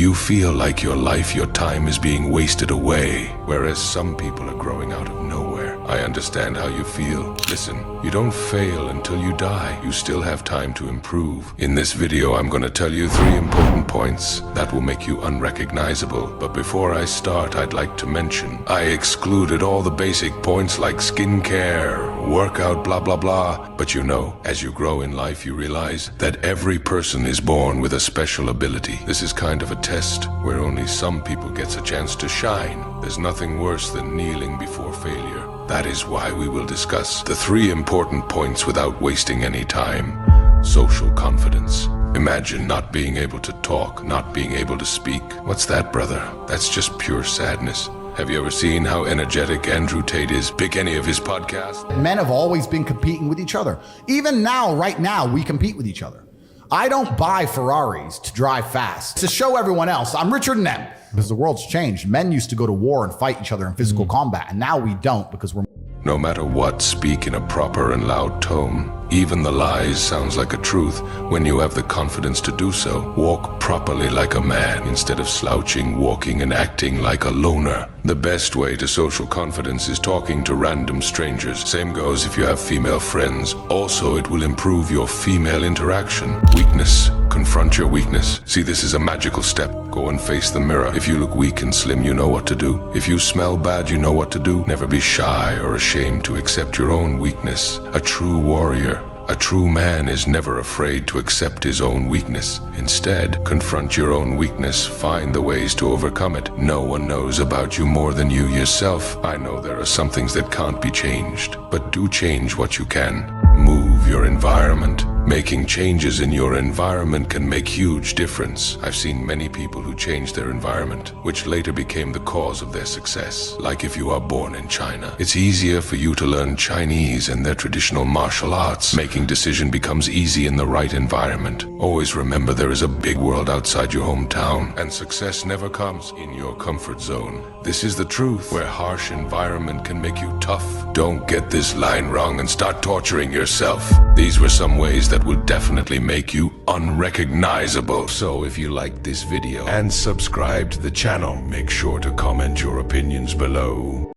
You feel like your time is being wasted away, whereas some people are growing out of nowhere. I understand how you feel. Listen, you don't fail until you die. You still have time to improve. In this video, I'm going to tell you 3 important points that will make you unrecognizable. But before I start, I'd like to mention, I excluded all the basic points like skincare, workout, blah, blah, blah. But you know, as you grow in life, you realize that every person is born with a special ability. This is kind of a test where only some people gets a chance to shine. There's nothing worse than kneeling before failure. That is why we will discuss the 3 important points without wasting any time. Social confidence. Imagine not being able to talk, not being able to speak. What's that, brother? That's just pure sadness. Have you ever seen how energetic Andrew Tate is? Pick any of his podcasts. Men have always been competing with each other. Even now, right now, we compete with each other. I don't buy Ferraris to drive fast, to show everyone else I'm richer than them. Because the world's changed. Men used to go to war and fight each other in physical combat, and now we don't because we're... No matter what, speak in a proper and loud tone. Even the lies sounds like a truth when you have the confidence to do so. Walk properly like a man instead of slouching, walking and acting like a loner. The best way to social confidence is talking to random strangers. Same goes if you have female friends. Also, it will improve your female interaction. Weakness. Confront your weakness. See, this is a magical step. Go and face the mirror. If you look weak and slim, you know what to do. If you smell bad, you know what to do. Never be shy or ashamed to accept your own weakness. A true warrior, a true man is never afraid to accept his own weakness. Instead, confront your own weakness, find the ways to overcome it. No one knows about you more than you yourself. I know there are some things that can't be changed, but do change what you can. Move your environment. Making changes in your environment can make huge difference. I've seen many people who changed their environment, which later became the cause of their success. Like if you are born in China, it's easier for you to learn Chinese and their traditional martial arts. Making decision becomes easy in the right environment. Always remember there is a big world outside your hometown, and success never comes in your comfort zone. This is the truth, where harsh environment can make you tough. Don't get this line wrong and start torturing yourself. These were some ways that will definitely make you unrecognizable. So if you liked this video and subscribe to the channel, make sure to comment your opinions below.